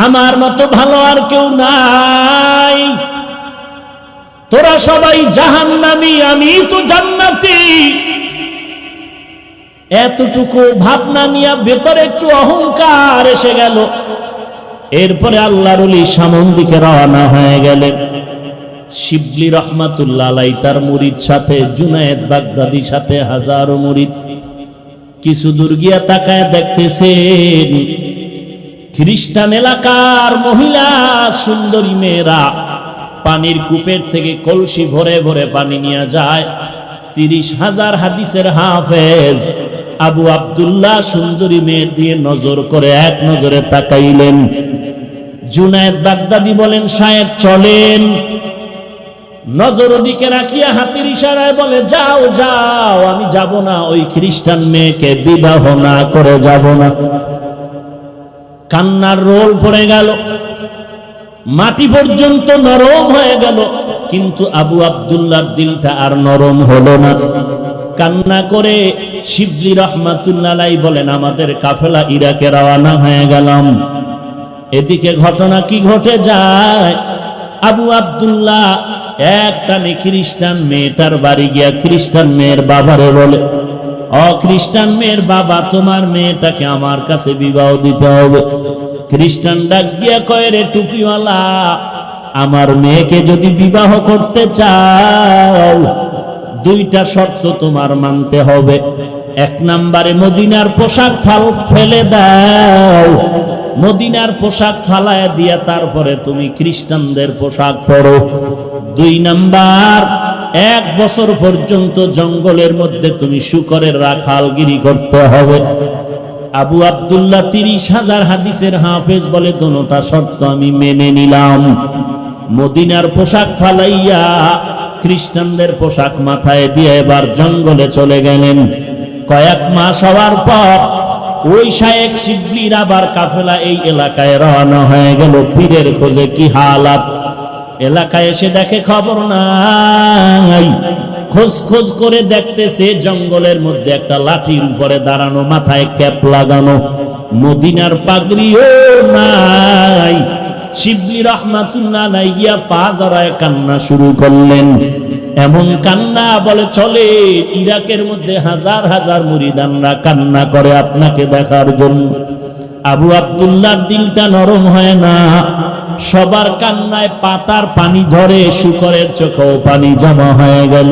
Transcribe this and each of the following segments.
আমার মতো ভালো আর কেউ নাই, তোরা সবাই জাহান্নামী, আমি তো জান্নাতি। এতটুকু ভাবনা নিয়ে ভেতরে একটু অহংকার এসে গেল। এরপরে আল্লাহর ওলি সামন দিকে রওনা হয়ে গেলেন। শিবলি রহমাতুল্লাহ আলাইহি তার মুরিদ সাথে, জুনায়েদ বাগদাদির সাথে হাজারো মুরিদ। কিছু দূর গিয়া তাকায় দেখতেছেন খ্রিস্টান এলাকার মহিলা সুন্দরী মেয়েরা পানির কূপের থেকে কলসি ভরে ভরে পানি নিয়ে যায়। 30,000 হাদিসের হাফেজ আবু আব্দুল্লাহ সুন্দরী মেয়ের দিয়ে নজর করে এক নজরে তাকাইলেন। জুনায়েদ বাগদাদি বলেন, শায়েখ চলেন। নজর ওদিকে রাখিয়া হাতের ইশারায় বলে, যাও যাও, আমি যাব না, ওই খ্রিস্টান মেয়েকে বিবাহ না করে যাব না। কান্নার রোল পড়ে গেল, মাটি পর্যন্ত নরম হয়ে গেল, কিন্তু আবু আব্দুল্লাহর দিলটা আর নরম হলো না। কান্না করে শিবলি রহমাতুল্লাহ আলাইহি বলেন, আমাদের কাফেলা ইরাকে রওনা হয়ে গেলাম। এদিকে ঘটনা কি ঘটে যায়, আবু আব্দুল্লাহ একটানে খ্রিস্টান মেয়েটার বাড়ি গিয়া খ্রিস্টান মেয়ের বাবারে বলে, ও খ্রিস্টান মেয়ের বাবা, তোমার মেয়েটাকে আমার কাছে বিবাহ দিতে হবে। খ্রিস্টান ডাক দিয়া কয়, রে টুপিওয়ালা, আমার মেয়েকে যদি বিবাহ করতে চাও দুইটা শর্ত তোমার মানতে হবে। 1 নম্বরে মদিনার পোশাক ফেলে দাও, মদিনার পোশাক ফালায় দিয়া তারপরে তুমি খ্রিস্টানদের পোশাক পরো। 2 নাম্বার, 1 বছর পর্যন্ত জঙ্গলের মধ্যে তুমি শূকরের রাখালগিরি করতে হবে। আবু আব্দুল্লাহ 30,000 হাদিসের হাফেজ বলে, দোনোটা শর্ত আমি মেনে নিলাম। মদিনার পোশাক ফালাইয়া খ্রিস্টানদের পোশাক মাথায় দিয়ে এবার জঙ্গলে চলে গেলেন। কয়েক মাস হওয়ার পর ওই শায়েখ শিবলির আবার কাফেলা এই এলাকায় রওনা হয়ে গেল পীরের খোঁজে। কি হালাত, এলাকায় এসে দেখে খবর নাই। খোঁজ খোঁজ করে দেখতেছে জঙ্গলের মধ্যে একটা লাঠির উপরে দাঁড়ানো, মাথায় ক্যাপ লাগানো, মদিনার পাগড়িও নাই। শিবলি রহমাতুল্লাহ আলাইহি গিয়া পা জড়ায় কান্না শুরু করলেন। এমন কান্না বলে চলে, ইরাকের মধ্যে হাজার হাজার মুরিদানরা কান্না করে আপনাকে দেখার জন্য। আবু আব্দুল্লাহর দিলটা নরম হয় না, সবার কান্নায় পাতার পানি ঝরে, শূকরের চোখেও পানি জমা হয়ে গেল।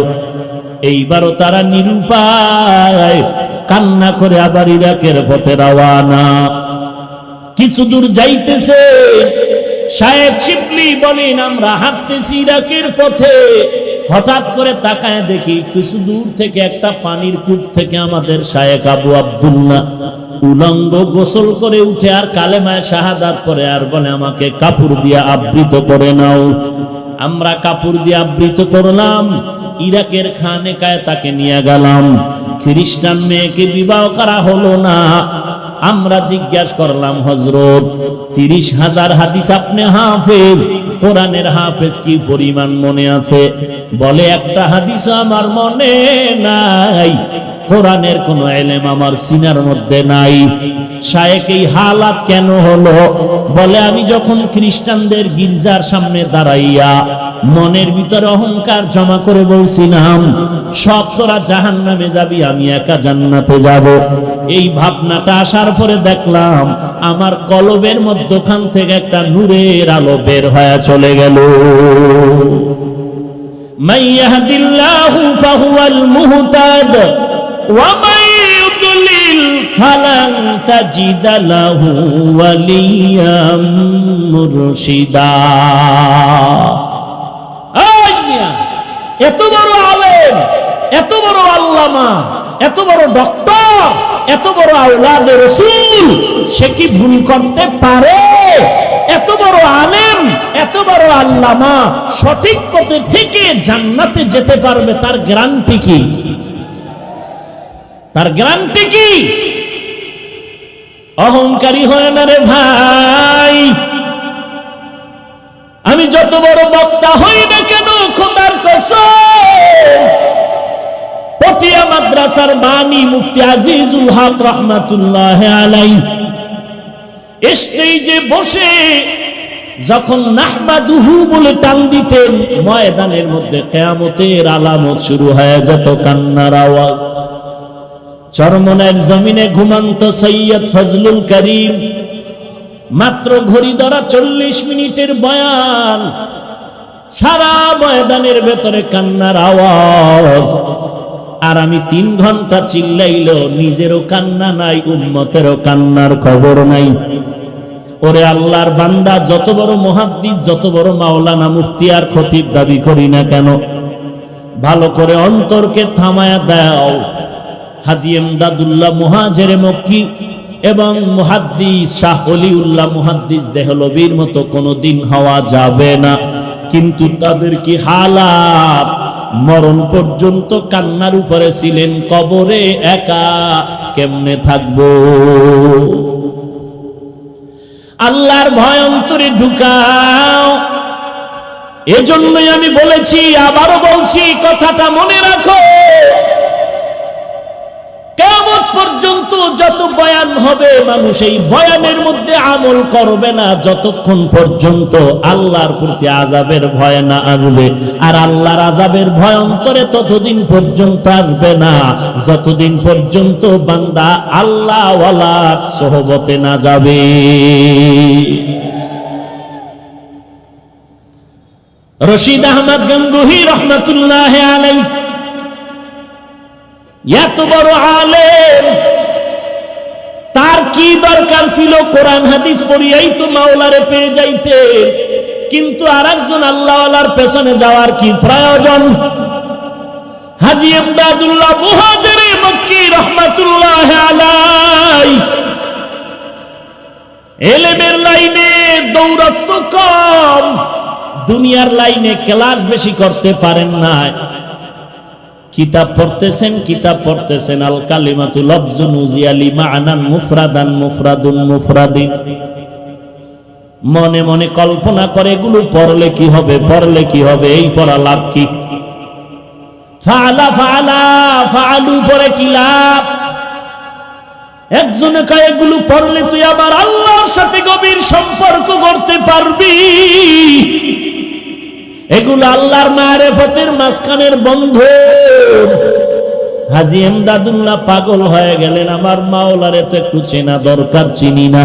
এইবারও তারা নিরুপায় কান্না করে আবার ইরাকের পথে রওনা। কিছু দূর যাইতেছে, শায়েখ শিবলি বলেন, আমরা হাঁটতেছি ইরাকের পথে, হঠাৎ করে তাকায় দেখি কিছু দূর থেকে একটা পানির কূপ থেকে আমাদের শায়েখ আবু আব্দুল্লাহ উলঙ্গ গোসল করে উঠে আর কালেমায়ে শাহাদাত পড়ে আর বলে, আমাকে কাপড় দিয়ে আবৃত করে নাও। আমরা কাপড় দিয়ে আবৃত করলাম, ইরাকের খানেকায় তাকে নিয়ে গেলাম। খ্রিস্টান মেয়েকে বিবাহ করা হলো না। আমরা জিজ্ঞাসা করলাম, হযরত 30,000 হাদিস আপনি হাফেজ, কোরআনের হাফেজ কি পরিমাণ মনে আছে? বলে, একটা হাদিসও আমার মনে নাই, কোরআনের কোন ইলম আমার সিনার মধ্যে নাই। শায়েখ এই হালাত কেন হলো? বলে, আমি যখন খ্রিস্টানদের গির্জার সামনে দাঁড়াইয়া মনের ভিতরে অহংকার জমা করে বলছিলাম, সব তোরা জাহান্নামে যাবি, আমি একা জান্নাতে যাব। এই ভাবনাটা আসার পরে দেখলাম আমার কলবের মধ্যখান থেকে একটা নূরের আলো বের হয়ে চলে গেল। মান ইয়াহদিল্লাহু ফাহুয়াল মুহতাদ ওয়া মান ইউদ্লিল ফালান তাজিদা লাহু ওয়ালিয়াম মুরশিদা। এত বড় আলেম, এত বড় আল্লামা, এত বড় ডক্টর, এত বড় আওলাদে রাসূল, সে কি ভুল করতে পারে? এত বড় আলেম, এত বড় আল্লামা সঠিক পথে থেকে জান্নাতে যেতে পারবে, তার গ্যারান্টি কি? তার গ্যারান্টি কি? অহংকারী হয় না রে ভাই। আমি যত বড় বক্তা হই না কেন, খোদার কসম, পটিয়া মাদ্রাসার বাণী মুফতি আজিজুল হক রহমাতুল্লাহ আলাইহি স্টেজে বসে যখন নাহমাদুহু বলে টান দিতেন, ময়দানের মধ্যে কিয়ামতের আলামত শুরু হয়ে যেত, কান্নার আওয়াজ। চরমনের জমিনে ঘুমন্ত সৈয়দ ফজলুল করিম, মাত্র ঘড়ি ধরা 40 মিনিটের বয়ান, সারা ময়দানের ভেতরে কান্নার আওয়াজ। আর আমি 3 ঘন্টা চিল্লাইল, নিজেরও কান্না নাই, উম্মতেরও কান্নার খবর নাই। ওরে আল্লাহর বান্দা, যত বড় মুহাদ্দিস, যত বড় মাওলানা, মুফতি আর খতিব দাবি করি না কেন, ভালো করে অন্তরকে থামায়া দাও। হাজী এমদাদুল্লাহ মুহাজিরে মক্কি এবং মুহাদ্দিস শাহ ওলিউল্লাহ মুহাদ্দিস দেহলভীর মতো কোনোদিন হওয়া যাবে না, কিন্তু তাদের কি হালাত! মরণ পর্যন্ত কান্নার উপরে ছিলেন, কবরে একা কেমনে থাকবো? আল্লাহর ভয় অন্তরে ঢুকাও। এজন্যই আমি বলেছি, আবারও বলছি, কথাটা মনে রাখো। কিয়ামত পর্যন্ত যত বয়ান হবে, মানুষ এই বয়ানের মধ্যে আমল করবে না যতক্ষণ পর্যন্ত আল্লাহর প্রতি আযাবের ভয় না আসবে। আর আল্লাহর আযাবের ভয় অন্তরে ততদিন পর্যন্ত আসবে না যতদিন পর্যন্ত বান্দা আল্লাহ ওয়ালার সোহবতে না যাবে। রশিদ আহমদ গঙ্গুহি রহমাতুল্লাহ আলাইহি এত বড় আলেম, তার কি দরকার ছিল কোরআন হাদিস পড়িয়াই তো মাওলারে পেয়ে যাইতে, কিন্তু আরেকজন আল্লাহওয়ালার পেছনে যাওয়ার কি প্রয়োজন? হাজী এমদাদুল্লাহ মুহাজিরে মক্কি রহমাতুল্লাহ আলাইহি ইলমের লাইনে দৌরাত্ম কম, দুনিয়ার লাইনে ক্লাস বেশি করতে পারেন না। কিতাব পড়তেছেন, আল কালিমাতু লফজুন উজিয়ালি মা'নান মুফরাদান মুফরাদুন মুফরাদিন। মনে মনে কল্পনা করে এগুলো পড়লে কি হবে, এই পড়া লাভ কি? ফাআলু পড়ে কি লাভ? একজনে কয় এগুলো পড়লে তুই আবার আল্লাহর সাথে গভীর সম্পর্ক করতে পারবি। এগুলো আল্লাহর মারিফতের মাঝখানের বন্ধন। হাজী এমদাদুল্লাহ পাগল হয়ে গেলেন, আমার মাওলারে তো একটু চেনা দরকার, চিনি না,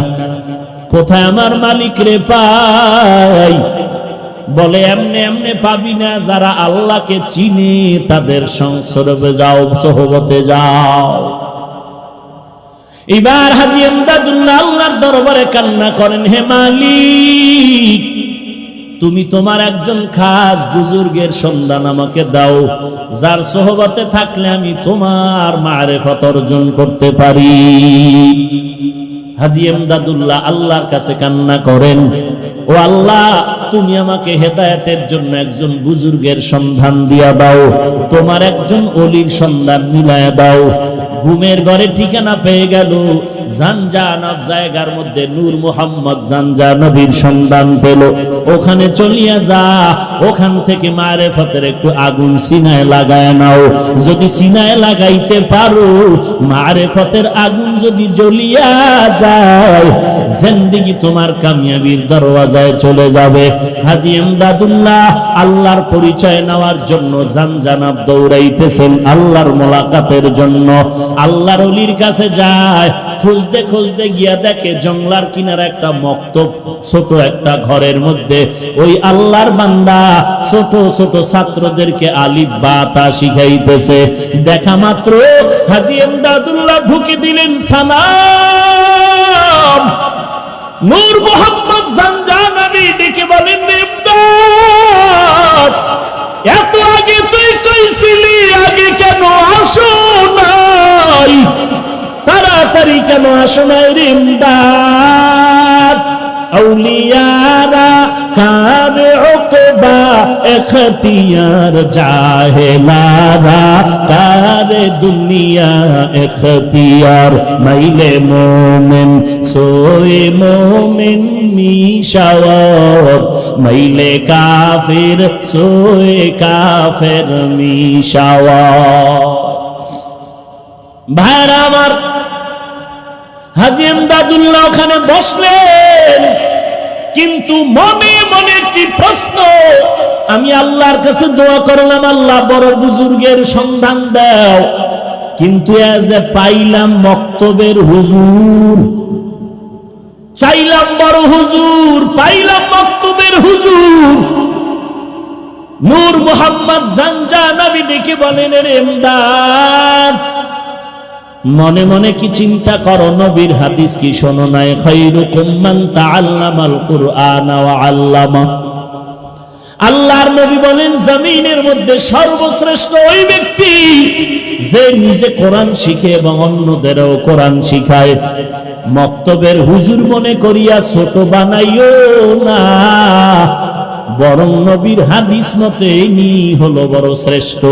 কোথায় আমার মালিক রে পাই? বলে এমনে এমনে পাবি না, যারা আল্লাহকে চিনে তাদের সংসর্গে যাও, সোহবতে যাও। এবার হাজী এমদাদুল্লাহ আল্লাহর দরবারে কান্না করেন, হে মালিক, তুমি তোমার একজন খাস বুজুর্গের সন্ধান আমাকে দাও, যার সোহবতে থাকলে আমি তোমার মারিফত অর্জন করতে পারি। হাজী এমদাদুল্লাহ আল্লাহর কাছে কান্না করেন, ও আল্লাহ, তুমি আমাকে হেদায়েতের জন্য একজন বুজুর্গের সন্ধান দিয়া দাও, তোমার একজন ওলির সন্ধান মিলায়া দাও। ঘুমের ঘরে ঠিকানা পেয়ে গেল, জানজানব জায়গার মধ্যে নূর মুহাম্মদ জানজা নবীর সন্ধান পেল। ওখানে চলিয়া যা, ওখান থেকে মারিফতের একটু আগুন সিনায় লাগায় নাও। যদি সিনায় লাগাইতে পারো, মারিফতের আগুন যদি জ্বলিয়া যায়, জিন্দেগি তোমার কামিয়াবির দরওয়াজায় চলে যাবে। হাজী এমদাদুল্লাহ আল্লাহর পরিচয় নেওয়ার জন্য জানজানব দৌড়াইতেছেন, আল্লাহর মোলাকাতের জন্য। আল্লাহর ওলির কাছে যায়, খুঁজতে গিয়া দেখে জংলার কিনারে একটা মক্তব, ছোট একটা ঘরের মধ্যে ওই আল্লাহর বান্দা ছোট ছোট ছাত্রদেরকে আলিফ বা তা শিখাইতেছে। দেখা মাত্র হাজী এমদাদুল্লাহ ঢুকে দিলেন সালাম। নূর মুহাম্মদ জানজা নবী ডেকে বলেন, ইমদাদ, এত আগে তুই কইছিলি, আগে কেন আসো নাই? তাড়াতাড়ি কেন আসো নাই রে ইমদাদ? আউলিয়ারা কাবে উকবা এখতিয়ার, জাহেলারা কারে দুনিয়া এখতিয়ার। মাইলে মোমেন সোয়ে মোমেন মিশাওয়ার, মাইলে কাফির সোয়ে কাফের মিশাওয়ার। ভাইরা আমার, হাজী এমদাদুল্লাহ ওখানে বসলেন, কিন্তু মনে মনে একটি প্রশ্ন, আমি আল্লাহর কাছে দোয়া করলাম, আল্লাহ বড় বুজুর্গের সন্ধান দাও, কিন্তু পাইলাম মক্তবের হুজুর, চাইলাম বড় হুজুর, পাইলাম মক্তবের হুজুর। নূর মোহাম্মদ জানজানাবি ডেকে বলেন, রে এমদাদ, মনে মনে কি চিন্তা করো, নবীর হাদিস কি শোনো নাই? খায়রুকুম মান তাআল্লামাল কুরআন ওয়া আল্লামা। আল্লাহর নবী বলেন, জমিনের মধ্যে সর্বশ্রেষ্ঠ ওই ব্যক্তি যে নিজে কোরআন শিখে এবং অন্যদেরও কোরআন শিখায়। মক্তবের হুজুর মনে করিয়া ছোট বানাইও না, বরং নবীর হাদিস মতে ইনি হলো বড় শ্রেষ্ঠ।